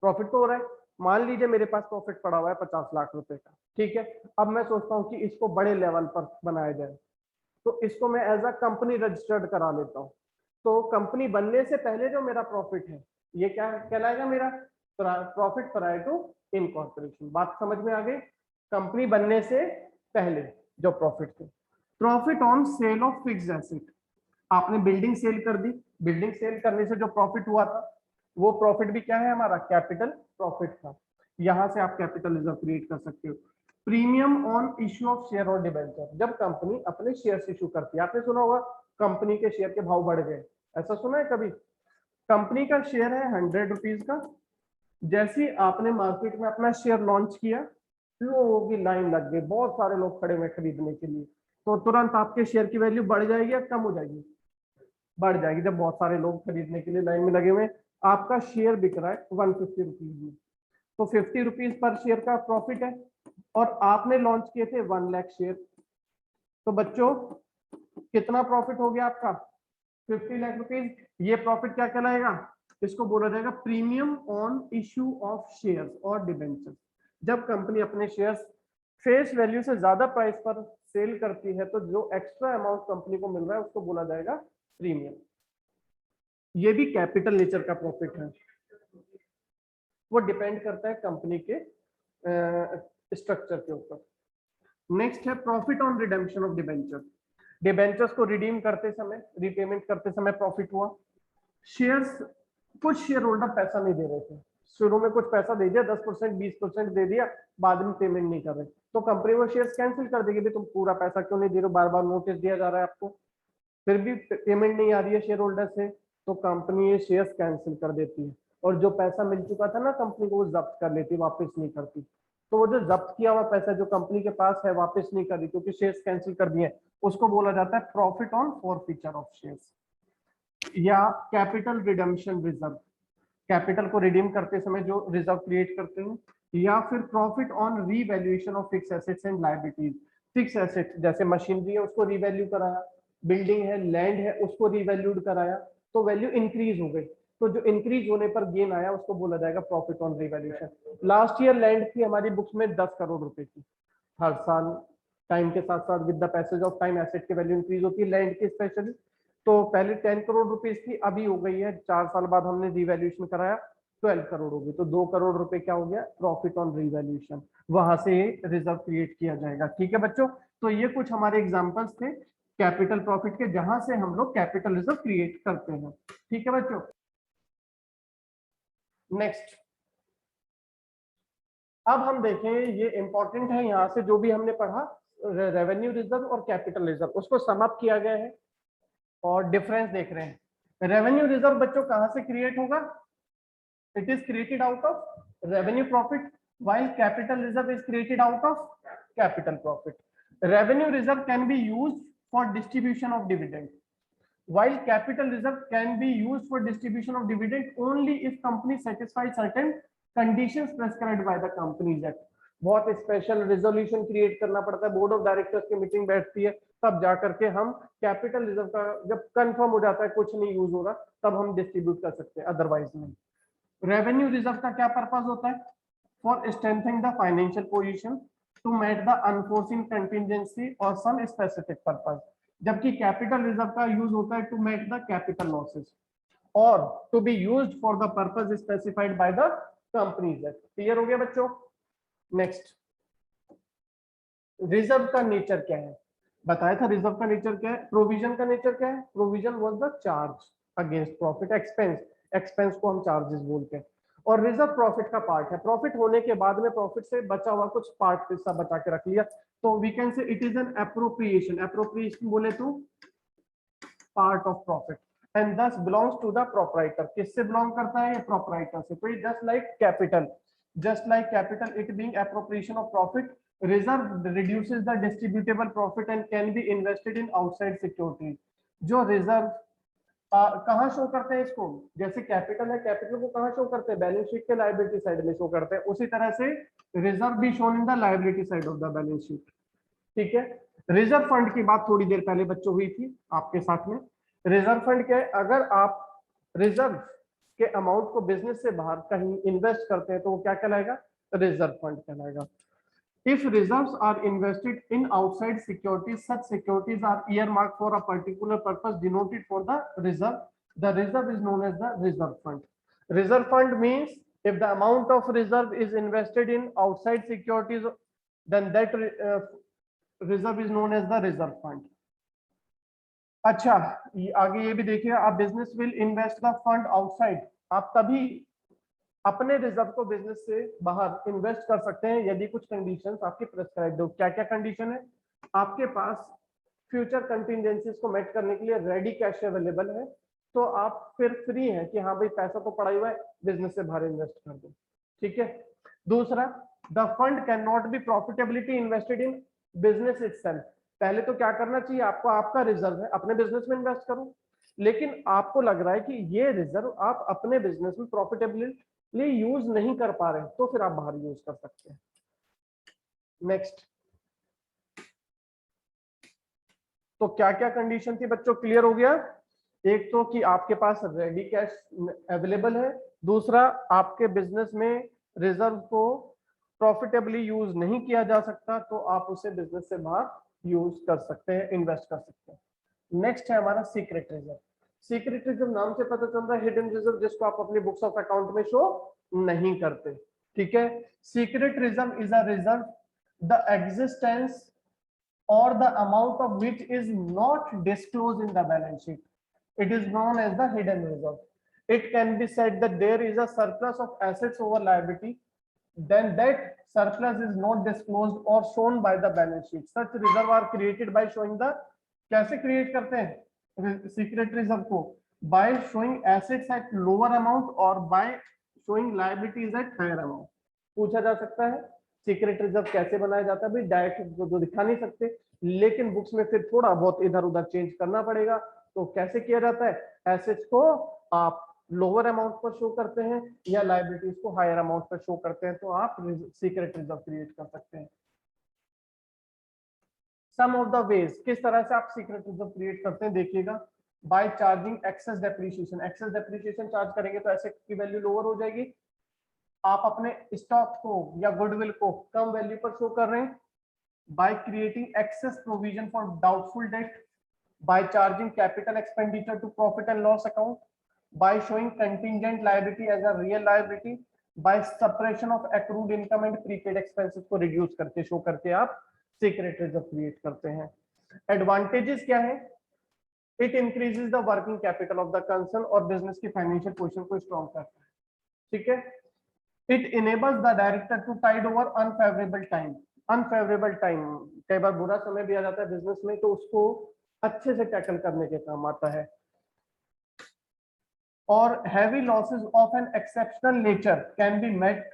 प्रॉफिट तो हो रहा है। मान लीजिए मेरे पास प्रॉफिट पड़ा हुआ है 50 लाख रुपए का, ठीक है। अब मैं सोचता हूँ कि इसको बड़े लेवल पर बनाया जाए, तो इसको मैं एज अ कंपनी रजिस्टर्ड करा लेता हूँ। तो कंपनी बनने से पहले जो मेरा प्रॉफिट है ये क्या कहलाएगा, मेरा प्रॉफिट प्रायर टू इनकॉर्पोरेशन। बात समझ में आ गई? कंपनी बनने से पहले जो प्रॉफिट थे। Profit on sale of fixed asset, आपने बिल्डिंग सेल कर दी, बिल्डिंग सेल करने से जो प्रॉफिट हुआ था वो प्रॉफिट भी क्या है हमारा, कैपिटल प्रॉफिट था। यहां से आप कैपिटल रिजर्व क्रिएट कर सकते हो। Premium on issue of share और डिबेंचर, जब कंपनी अपने शेयर इशू करती है, आपने सुना होगा कंपनी के शेयर के भाव बढ़ गए, ऐसा सुना है कभी? कंपनी का शेयर है 100 रुपीज का, जैसे ही आपने मार्केट में अपना शेयर लॉन्च किया, लोगों की लाइन लग गई, बहुत सारे लोग खड़े हुए खरीदने के लिए, तो तुरंत आपके शेयर की वैल्यू बढ़ जाएगी या कम हो जाएगी? बढ़ जाएगी। जब बहुत सारे लोग खरीदने के लिए लाइन में लगे हुए, आपका शेयर बिक रहा है 150 रुपीज में, तो 50 रुपीज पर शेयर का प्रॉफिट है, और आपने लॉन्च किए थे 1 लाख शेयर, तो बच्चों कितना प्रॉफिट हो गया आपका? 50 लाख रुपीज। ये प्रॉफिट क्या कहलाएगा? इसको बोला जाएगा premium on issue of shares और डिबेंचर। जब कंपनी अपने शेयर्स फेस वैल्यू से ज्यादा प्राइस पर सेल करती है, तो जो एक्स्ट्रा अमाउंट कंपनी को मिल रहा है उसको बोला जाएगा प्रीमियम। ये भी कैपिटल नेचर का प्रॉफिट है, वो डिपेंड करता है कंपनी के स्ट्रक्चर के ऊपर। नेक्स्ट है profit on redemption of debenture. Debentures को रिडीम करते समय, रिपेमेंट करते समय प्रॉफिट हुआ। शेयर्स, कुछ शेयर होल्डर पैसा नहीं दे रहे थे, शुरू में कुछ पैसा दे दिया, 10% 20% दे दिया, बाद में पेमेंट नहीं कर रहे, तो कंपनी वो शेयर्स कैंसिल कर देगी, तुम पूरा पैसा क्यों नहीं दे रहे हो, बार बार नोटिस दिया जा रहा है आपको, फिर भी पेमेंट नहीं आ रही है शेयर होल्डर से, तो कंपनी ये शेयर्स कैंसिल कर देती है, और जो पैसा मिल चुका था ना कंपनी को, वो जब्त कर लेती, वापस नहीं करती। तो वो जो जब्त किया हुआ पैसा जो कंपनी के पास है वापस नहीं कर रही क्योंकि शेयर्स कैंसिल कर दिए, उसको बोला जाता है profit on forfeiture of shares. या कैपिटल रिडम्पशन रिजर्व, कैपिटल को रिडीम करते समय जो रिजर्व क्रिएट करते हैं। या फिर profit on revaluation of fix assets and liabilities. Fix asset जैसे मशीनरी है उसको रीवैल्यू कराया, बिल्डिंग है, लैंड है, उसको रीवैल्यूड कराया, तो वैल्यू इंक्रीज हो गई, तो जो इंक्रीज होने पर गेन आया उसको बोला जाएगा profit on revaluation. Last year land थी हमारी बुक्स में 10 करोड़ रुपए की। हर साल टाइम के साथ साथ with the passage of time asset की वैल्यू इंक्रीज होती है, लैंड की स्पेशली। तो पहले 10 करोड़ रुपीस थी, अभी हो गई है 4 साल बाद हमने रीवैल्यूएशन कराया 12 करोड़ हो गई, तो 2 करोड़ रुपए क्या हो गया, प्रॉफिट ऑन रीवैल्यूएशन। वहां से रिजर्व क्रिएट किया जाएगा। ठीक है बच्चों, तो ये कुछ हमारे एग्जांपल्स थे कैपिटल प्रॉफिट के, जहां से हम लोग कैपिटल रिजर्व क्रिएट करते हैं। ठीक है बच्चों, नेक्स्ट अब हम देखें, ये इंपॉर्टेंट है, यहाँ से जो भी हमने पढ़ा रेवेन्यू रिजर्व और कैपिटल रिजर्व उसको समअप किया गया है और डिफरेंस देख रहे हैं। रेवेन्यू रिजर्व बच्चों कहां से क्रिएट होगा? It is created out of revenue profit, while capital reserve is created out of capital profit. Revenue reserve can be used for distribution of dividend, while capital reserve can be used for distribution of dividend only if company satisfies certain conditions prescribed by the Companies Act. बहुत special resolution create करना पड़ता है, board of directors की meeting बैठती है, तब जाकर के हम कैपिटल रिजर्व का जब कंफर्म हो जाता है कुछ नहीं यूज हो रहा, तब हम डिस्ट्रीब्यूट कर सकते हैं, अदरवाइज नहीं। रेवेन्यू रिजर्व का क्या पर्पज होता है? For strengthening the financial position, to meet the unforeseen contingency और सम स्पेसिफिक पर्पज। जबकि कैपिटल रिजर्व का यूज होता है to meet the capital losses और to be used for the purpose specified by the companies act. Clear हो गया बच्चों? Next, reserve का नेचर क्या है? बताया था रिजर्व का नेचर क्या है। प्रोविजन का नेचर क्या है? Provision was the charge against profit, expense, expense को हम चार्जेस बोलते हैं। और रिजर्व प्रॉफिट का पार्ट है, प्रॉफिट होने के बाद में प्रॉफिट से बचा हुआ कुछ पार्ट हिस्सा बचा के रख लिया, तो we can say it is an appropriation. Appropriation बोले तो part of profit and thus belongs to the proprietor. किससे बिलोंग करता है? ये प्रोपराइटर से। तो just like capital, just like capital, it being appropriation of profit, reserve reduces the distributable profit and can be invested in outside securities. जो reserve कहाँ show करते हैं इसको? जैसे कैपिटल है, कैपिटल को कहाँ शो करते हैं? बैलेंस शीट के लायबिलिटी साइड में शो करते हैं, उसी तरह से रिजर्व भी shown in the liability side of the balance sheet. ठीक है, रिजर्व फंड की बात थोड़ी देर पहले बच्चों हुई थी आपके साथ में। रिजर्व फंड क्या है? अगर आप रिजर्व के अमाउंट को बिजनेस से बाहर कहीं इन्वेस्ट करते हैं तो वो क्या कहलाएगा? रिजर्व फंड कहलाएगा। If reserves are invested in outside securities, such securities are earmarked for a particular purpose denoted for the reserve. The reserve is known as the reserve fund. Reserve fund means if the amount of reserve is invested in outside securities, then that reserve is known as the reserve fund. अच्छा, आगे ये भी देखिए, आप business will invest the fund outside, आप तभी अपने reserve को बिजनेस से बाहर इन्वेस्ट कर सकते हैं यदि कुछ कंडीशंस आपके प्रेस्क्राइब्ड हो। क्या क्या कंडीशन है? आपके पास फ्यूचर कंटिजेंसीज को मेट करने के लिए रेडी कैश अवेलेबल है, तो आप फिर फ्री हैं कि हाँ भाई पैसा तो पड़ा हुआ है, बिजनेस से बाहर इन्वेस्ट कर दो। ठीक है। दूसरा, the fund can not B profitability invested in business itself. पहले तो क्या करना चाहिए आपको, आपका रिजर्व है, अपने बिजनेस में इन्वेस्ट करो, लेकिन आपको लग रहा है कि ये रिजर्व आप अपने बिजनेस में प्रॉफिटेबली यूज नहीं कर पा रहे, तो फिर आप बाहर यूज कर सकते हैं। नेक्स्ट, तो क्या क्या कंडीशन थी बच्चों, क्लियर हो गया? एक तो कि आपके पास रेडी कैश अवेलेबल है, दूसरा आपके बिजनेस में रिजर्व को प्रॉफिटेबली यूज नहीं किया जा सकता, तो आप उसे बिजनेस से बाहर यूज कर सकते हैं, इन्वेस्ट कर सकते हैं। नेक्स्ट है हमारा सीक्रेट रिजर्व। सीक्रेट रिजर्व नाम से पता चल रहा है हिडन रिजर्व, जिसको आप अपनी बुक्स ऑफ अकाउंट में शो नहीं करते। ठीक है। Secret reserve is a reserve the existence or the amount of which is not disclosed in the balance sheet. It is known as the hidden reserve. It can be said that there is a surplus of assets over liability, then that surplus is not disclosed or shown by the balance sheet. Such reserve are created by showing the, कैसे create करते हैं secret reserve को? By showing assets at lower amount or by showing liabilities at higher amount. पूछा जा सकता है secret reserve कैसे बनाया जाता है? भाई डायरेक्ट तो दिखा नहीं सकते, लेकिन बुक्स में फिर थोड़ा बहुत इधर उधर चेंज करना पड़ेगा। तो कैसे किया जाता है? एसेट्स को आप लोअर अमाउंट पर शो करते हैं या लायबिलिटीज को हायर अमाउंट पर शो करते हैं, तो आप सीक्रेट रिजर्व क्रिएट कर सकते हैं। सम ऑफ द वेज किस तरह से आप सीक्रेट रिजर्व क्रिएट करते हैं देखिएगा। By charging excess depreciation, excess depreciation charge करेंगे तो एसेट की वैल्यू लोअर हो जाएगी। आप अपने स्टॉक को या गुडविल को कम वैल्यू पर शो कर रहे हैं। By creating excess provision for doubtful debt, by charging capital expenditure to profit and loss account, by showing contingent liability as a real liability, by separation of accrued income and prepaid expenses को reduce करके show करके आप secret reserve create करते हैं। Advantages क्या है? It increases the working capital of the concern और business की फाइनेंशियल पोजीशन को स्ट्रॉन्ग करता है। ठीक है। It enables the director to tide over unfavorable time. Unfavorable time, कई बार बुरा समय भी आ जाता है बिजनेस में, तो उसको अच्छे से टैकल करने के काम आता है। और heavy losses of an exceptional nature can be met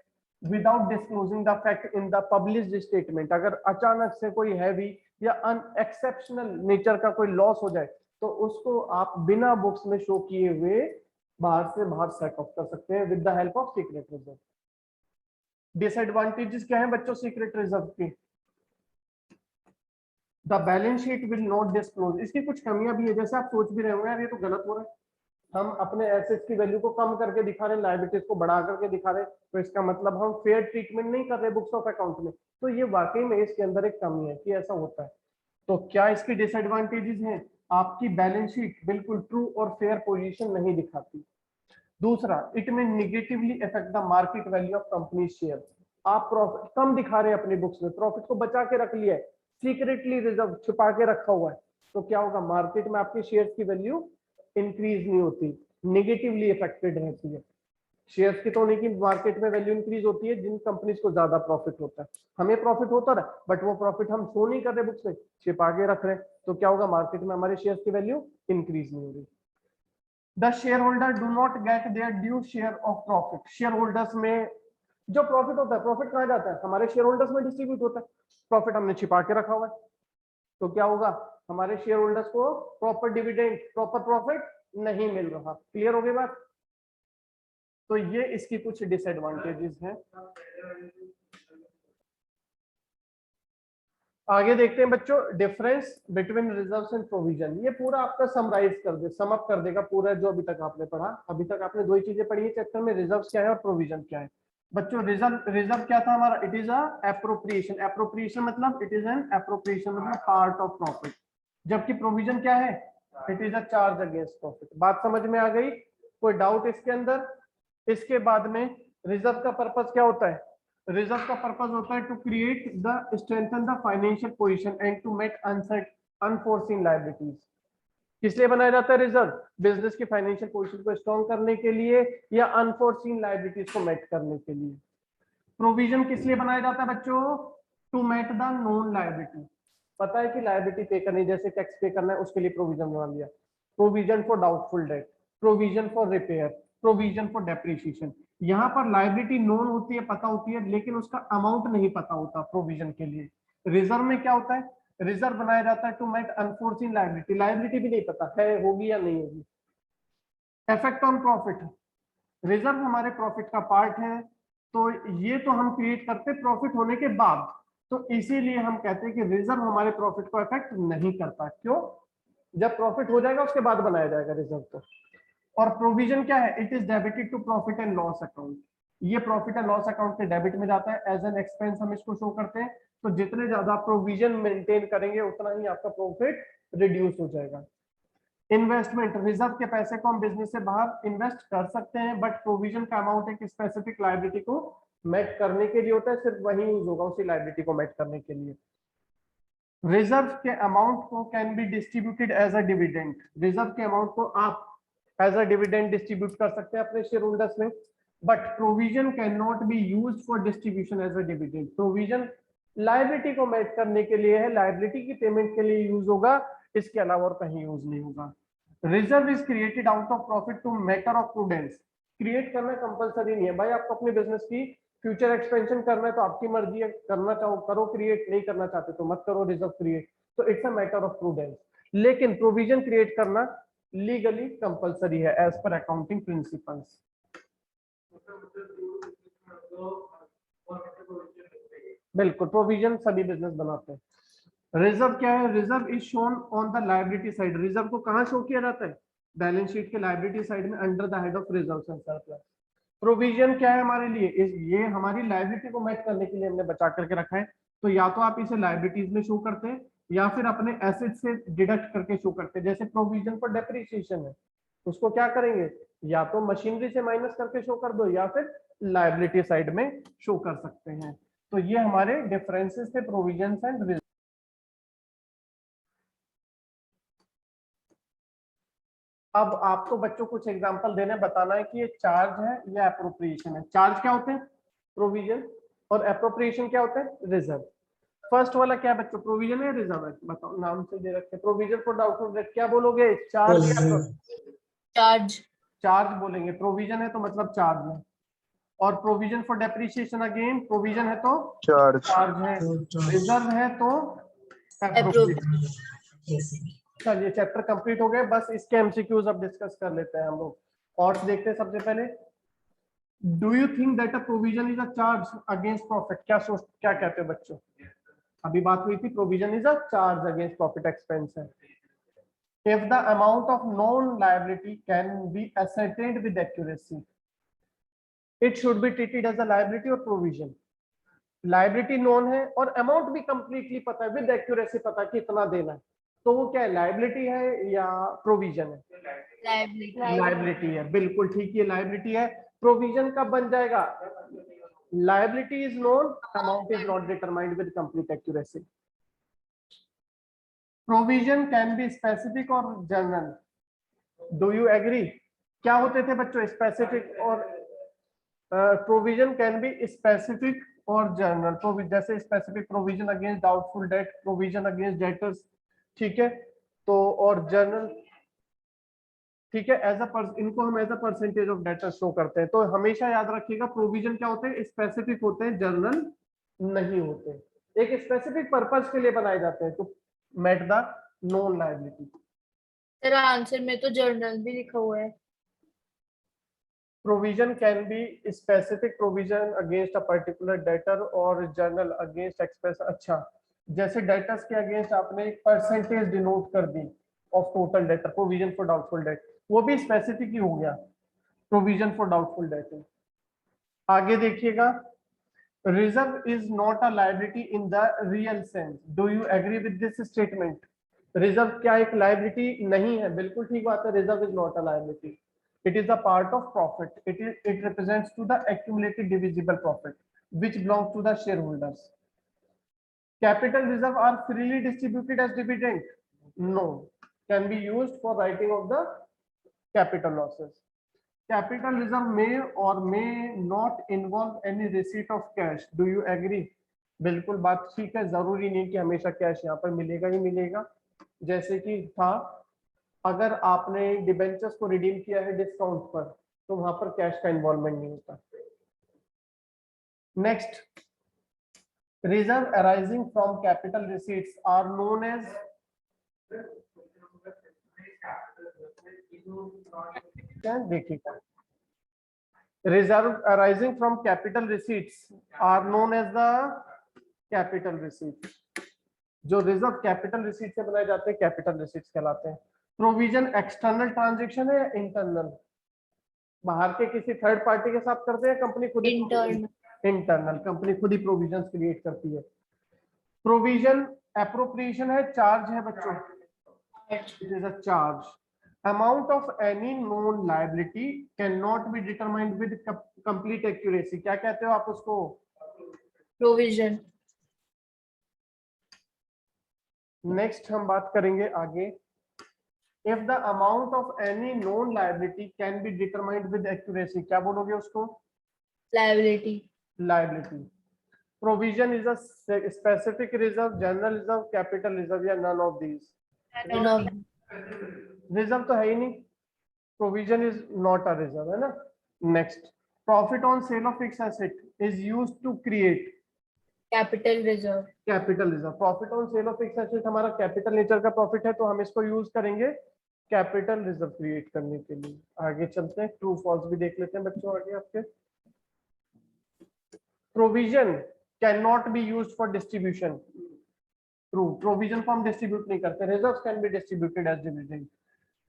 without disclosing the fact in the published statement. अगर अचानक से कोई हैवी या अनएक्सेप्शनल नेचर का कोई लॉस हो जाए, तो उसको आप बिना बुक्स में शो किए हुए बाहर से बाहर सेट ऑफ कर सकते हैं with the help of secret reserve. Disadvantages क्या है बच्चों सीक्रेट रिजर्व की? The balance sheet will not disclose, इसकी कुछ कमियां भी है। जैसे आप सोच भी रहे होंगे यार ये तो गलत हो रहा है, हम अपने एसेट्स की वैल्यू को कम करके दिखा रहे हैं, लायबिलिटीज को बढ़ा करके दिखा रहे हैं, तो इसका मतलब हम फेयर ट्रीटमेंट नहीं कर रहे बुक्स ऑफ अकाउंट में। तो ये वाकई में इसके अंदर एक कमी है कि ऐसा होता है। तो क्या इसकी डिसएडवांटेजेस हैं? आपकी बैलेंस शीट बिल्कुल ट्रू और फेयर पोजीशन नहीं दिखाती। दूसरा, इट में negatively effect the market value of company share. आप प्रॉफिट कम दिखा रहे हैं अपनी बुक्स में, प्रॉफिट को बचा के रख लिया है, सीक्रेटली रिजर्व छुपा के रखा हुआ है, तो क्या होगा? मार्केट में आपके शेयर्स की वैल्यू इंक्रीज नहीं होती, निगेटिवली इफेक्टेड रहती है। शेयर्स की तो नहीं की मार्केट में वैल्यू इंक्रीज होती है जिन कंपनीज को ज्यादा प्रॉफिट होता है। हमें प्रॉफिट होता है बट वो प्रॉफिट हम शो नहीं कर रहे बुक्स में, छिपा के रख रहे हैं, तो क्या होगा? मार्केट में हमारे शेयर्स की वैल्यू इंक्रीज नहीं हो रही। The shareholder do not get their due share of profit. Shareholders में जो प्रॉफिट होता है, प्रॉफिट कहाँ जाता है? हमारे शेयरहोल्डर्स में डिस्ट्रीब्यूट होता है। प्रॉफिट हमने छिपा के रखा हुआ है, तो क्या होगा? हमारे शेयरहोल्डर्स को प्रॉपर डिविडेंड, प्रॉपर प्रॉफिट नहीं मिल रहा। क्लियर हो गई बात? तो ये इसकी कुछ डिसएडवांटेजेस हैं। आगे देखते हैं बच्चों, difference between reserves and provision. ये पूरा आपका समराइज कर दे, सम अप कर देगा पूरा जो अभी तक आपने पढ़ा। अभी तक आपने दो ही चीजें पढ़ी है चैप्टर में, रिजर्व्स क्या है और प्रोविजन क्या है। बच्चों रिजर्व रिजर्व क्या था हमारा, it is a appropriation, appropriation मतलब इट इज एन एप्रोप्रिएशन मतलब पार्ट ऑफ प्रॉफिट, जबकि प्रोविजन क्या है, it is a charge against profit. बात समझ में आ गई, कोई डाउट इसके अंदर? इसके बाद में रिजर्व का पर्पस क्या होता है, रिजर्व का पर्पस होता है to create the strengthen the financial position and to meet unforeseen liabilities. किस लिए बनाया जाता है रिजर्व, बिजनेस की फाइनेंशियल पोजीशन को स्ट्रॉन्ग करने के लिए या अनफोर्सीन लायबिलिटीज को मेट करने के लिए। प्रोविजन किस लिए बनाया जाता है बच्चों, to meet the known liability, पता है कि लायबिलिटी पे करनी, जैसे टैक्स पे करना है उसके लिए प्रोविजन बना लिया, provision for doubtful debt, provision for repair, provision for depreciation. यहाँ पर लायबिलिटी नोन होती है, पता होती है, लेकिन उसका अमाउंट नहीं पता होता प्रोविजन के लिए। रिजर्व में क्या होता है, रिजर्व बनाया जाता है to meet unforeseen liability, liability भी नहीं पता है होगी या नहीं होगी। इफेक्ट ऑन प्रॉफिट, रिजर्व हमारे प्रॉफिट का पार्ट है, तो ये तो हम क्रिएट करते प्रॉफिट होने के बाद, तो इसीलिए हम कहते हैं कि रिजर्व हमारे प्रॉफिट को इफेक्ट नहीं करता। क्यों, जब प्रॉफिट हो जाएगा उसके बाद बनाया जाएगा रिजर्व तो। और प्रोविजन क्या है, it is debited to profit and loss account, ये प्रॉफिट एंड लॉस अकाउंट के डेबिट में जाता है, एज एन एक्सपेंस हम इसको शो करते हैं। तो जितने ज्यादा प्रोविजन मेंटेन करेंगे उतना ही आपका प्रॉफिट रिड्यूस हो जाएगा। इन्वेस्टमेंट, रिजर्व के पैसे को हम बिजनेस से बाहर इन्वेस्ट कर सकते हैं, बट प्रोविजन का अमाउंट एक स्पेसिफिक लायबिलिटी को मेट करने के लिए होता है, सिर्फ वही यूज होगा उसी लायबिलिटी को मेट करने के लिए। रिजर्व के अमाउंट को can be distributed as a dividend, reserve के अमाउंट को आप एज अ डिविडेंड डिस्ट्रीब्यूट कर सकते हैं अपने शेयर होल्डर्स में, but provision can not be used for distribution as a dividend. Provision liability को मेट करने के लिए है, लायबिलिटी की पेमेंट के लिए यूज होगा, इसके अलावा और कहीं यूज नहीं होगा। Reserve is created out of profit to matter of prudence, create करना कंपलसरी नहीं है भाई, आपको अपने बिजनेस की फ्यूचर एक्सपेंशन करना है तो आपकी मर्जी है, करना चाहो करो क्रिएट, नहीं करना चाहते तो मत करो रिजर्व क्रिएट, तो it's a matter of prudence. लेकिन प्रोविजन क्रिएट करना लीगली कंपलसरी है एज पर अकाउंटिंग प्रिंसिपल्स। बिल्कुल, प्रोविजन सभी बिजनेस बनाते हैं। रिजर्व क्या है, reserve is shown on the liability side, reserve को कहां शो किया जाता है, बैलेंस शीट के लायबिलिटी साइड में under the head of reserves and surplus. Provision क्या है हमारे लिए, ये हमारी लायबिलिटी को मैच करने के लिए हमने बचा करके रखा है, तो या तो आप इसे लायबिलिटीज में शो करते हैं या फिर अपने एसेट से डिडक्ट करके शो करते हैं। जैसे प्रोविजन फॉर डेप्रिसिएशन है, उसको क्या करेंगे, या तो मशीनरी से माइनस करके शो कर दो या फिर लायबिलिटी साइड में शो कर सकते हैं। तो ये हमारे डिफरेंसेस थे प्रोविजन एंड रिजर्व। अब आपको बच्चों कुछ एग्जांपल देने बताना है कि ये चार्ज है या एप्रोप्रिएशन है। चार्ज क्या होते हैं, प्रोविजन, और एप्रोप्रिएशन क्या होता है, रिजर्व। फर्स्ट वाला क्या बच्चों, प्रोविजन है रिजर्व है, बताओ, नाम से दे रखे प्रोविजन फॉर डाउटफुल डेट, क्या बोलोगे, चार्ज या चार्ज, चार्ज बोलेंगे, प्रोविजन है तो मतलब चार्ज है, और provision for depreciation again, provision है तो चार्ज है, रिजर्व है तो एप्रोप्रिएशन। चलिए चैप्टर कंप्लीट हो गए, बस इसके एमसीक्यूज अब डिस्कस कर लेते हैं हम लोग। और देखते हैं सबसे पहले, do you think that a provision is a charge against profit, क्या कहते हो बच्चों, अभी बात हुई थी provision is a charge against profit expense है। If the amount of known liability can be ascertained with accuracy, it should be treated as a liability or provision. Liability known है और अमाउंट भी कंप्लीटली पता है, with accuracy पता है कितना देना है, तो वो क्या है, लाइबिलिटी है या प्रोविजन है, लाइबिलिटी है, बिल्कुल ठीक, ये लाइबिलिटी है। प्रोविजन कब बन जाएगा, liability is known, amount is not determined with complete accuracy. Provision can be specific और जनरल, डू यू एग्री, क्या होते थे बच्चों, स्पेसिफिक और प्रोविजन कैन बी स्पेसिफिक और जनरल। जैसे specific provision against doubtful debt, provision against debtors, ठीक है, तो और जनरल, ठीक है, इनको हम as a percentage of debtor show करते हैं। तो हमेशा याद रखिएगा प्रोविजन क्या होते हैं, स्पेसिफिक होते हैं, जनरल नहीं होते, एक स्पेसिफिक पर्पस के लिए बनाए जाते हैं to meet the known liability. Sir answer में तो जर्नल भी लिखा हुआ है। Provision can be specific provision against a particular debtor और जनरल अगेंस्ट एक्सप्रेस। अच्छा, जैसे डेटर्स के अगेंस्ट आपने एक परसेंटेज डिनोट कर दी of total debtor, provision for doubtful debt, वो भी स्पेसिफिक ही हो गया, प्रोविजन फॉर डाउटफुल डेट। आगे देखिएगा, reserve is not a liability in the real sense. Do you agree with this statement? Reserve क्या एक लायबिलिटी नहीं है? बिल्कुल ठीक बात है, reserve is not a liability, it is a part of profit, it represents to the accumulated divisible profit which belongs to the shareholders. Capital reserve are freely distributed as dividend? No, can be used for writing of the capital losses. Capital reserve may or may not involve any receipt of cash. Do you agree? बिल्कुल बात ठीक है, जरूरी नहीं कि हमेशा cash यहाँ पर मिलेगा ही मिलेगा। जैसे कि था, अगर आपने डिबेंचर्स को रिडीम किया है डिस्काउंट पर, तो वहां पर कैश का इन्वॉल्वमेंट नहीं होता। Next, reserve arising from capital receipts are known as, देखिएगा, reserve arising from capital receipts are known as the capital receipt. जो रिजर्व कैपिटल रिसीट से बनाए जाते हैं कैपिटल रिसीट्स कहलाते हैं। प्रोविजन एक्सटर्नल ट्रांजैक्शन है, इंटरनल, बाहर के किसी थर्ड पार्टी के साथ करते हैं, कंपनी खुद ही इंटरनल, कंपनी खुद ही प्रोविजंस क्रिएट करती है। प्रोविजन एप्रोप्रिएशन है, चार्ज है बच्चों, it is a charge. Amount of any known liability can not be determined with complete accuracy. क्या कहते हो आप उसको? प्रोविजन। नेक्स्ट हम बात करेंगे आगे, if the amount of any known liability can be determined with accuracy, क्या बोलोगे उसको? Liability. Liability. Provision is a specific reserve, general reserve, capital reserve, या none of these? None of reserve तो है ही नहीं, provision is not a reserve, है ना। Next, profit on sale of fix asset is used to create capital reserve. Capital reserve. Profit on sale of fix asset हमारा capital nature का profit है, तो हम इसको यूज करेंगे कैपिटल रिजर्व क्रिएट करने के लिए। आगे चलते हैं, ट्रू फॉल्स भी देख लेते हैं बच्चों आगे आपके। Provision can not be used for distribution. True, provision को हम डिस्ट्रीब्यूट नहीं करते, reserves can be distributed as dividend.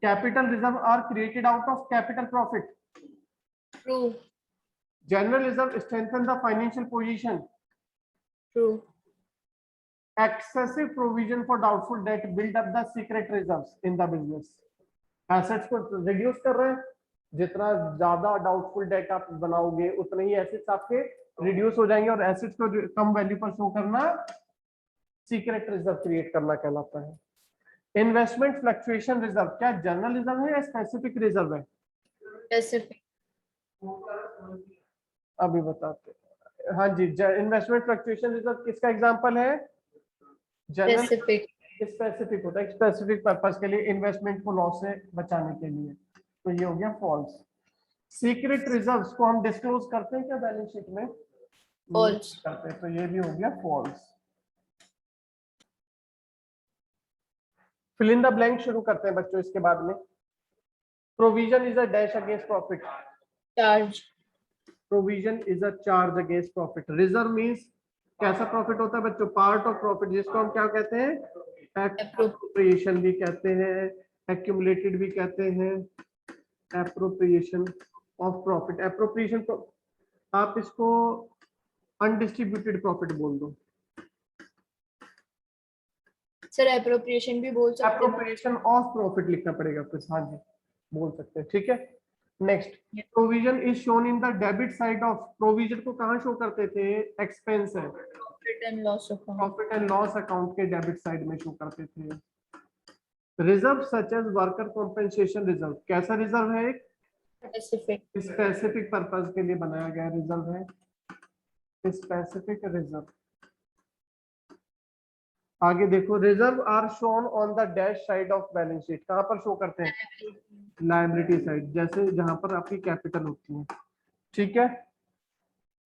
Capital reserve are created out of capital profit. True. General reserve strengthen the financial position. True. Excessive provision for doubtful debt build up the secret reserves in the business. Assets को reduce कर रहे हैं, जितना ज्यादा doubtful debt आप बनाओगे उतने ही assets आपके reduce हो जाएंगे, और assets को कम वैल्यू पर शो करना secret reserve क्रिएट करना कहलाता है। Investment fluctuation reserve क्या जनरल रिजर्व है या स्पेसिफिक रिजर्व है? स्पेसिफिक। अभी बताते हैं। हाँ जी, इन्वेस्टमेंट फ्लक्चुएशन रिजर्व किसका एग्जांपल है? जनरल। स्पेसिफिक होता है, स्पेसिफिक पर्पस के लिए, इन्वेस्टमेंट को लॉस से बचाने के लिए। तो ये हो गया फॉल्स। सीक्रेट रिजर्व्स को हम डिस्क्लोज करते हैं क्या बैलेंस शीट में? फॉल्स करते हैं, तो ये भी हो गया false. Fill in the blank शुरू करते हैं बच्चों इसके बाद में। Provision is a dash against profit. Charge. Provision is a charge against profit. Reserve means कैसा प्रॉफिट होता है बच्चों? पार्ट ऑफ प्रॉफिट, जिसको हम क्या कहते हैं? एप्रोप्रिएशन भी कहते हैं, एक्यूमुलेटेड भी कहते हैं। Appropriation of profit. एप्रोप्रिएशन आप इसको अनडिस्ट्रीब्यूटेड प्रॉफिट बोल दो। सर एप्रोप्रिएशन भी बोल सकते हैं। एप्रोप्रिएशन ऑफ प्रॉफिट लिखना पड़ेगा कुछ, हाँ जी बोल सकते हैं, ठीक है। Next, provision is shown in the debit side of. Provision को कहाँ शो करते थे? एक्सपेंस है, profit and loss account. Profit and loss account के डेबिट साइड में शो करते थे। Reserve such as worker compensation reserve कैसा रिजर्व है? एक स्पेसिफिक। स्पेसिफिक पर्पस के लिए बनाया गया रिजर्व है, स्पेसिफिक रिजर्व। आगे देखो, reserve are shown on the dash side of balance sheet. कहां पर शो करते हैं? लायबिलिटी साइड, जैसे जहां पर आपकी कैपिटल होती है, ठीक है।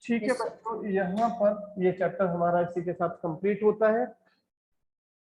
ठीक है बच्चों, यहाँ पर ये चैप्टर हमारा इसी के साथ कंप्लीट होता है।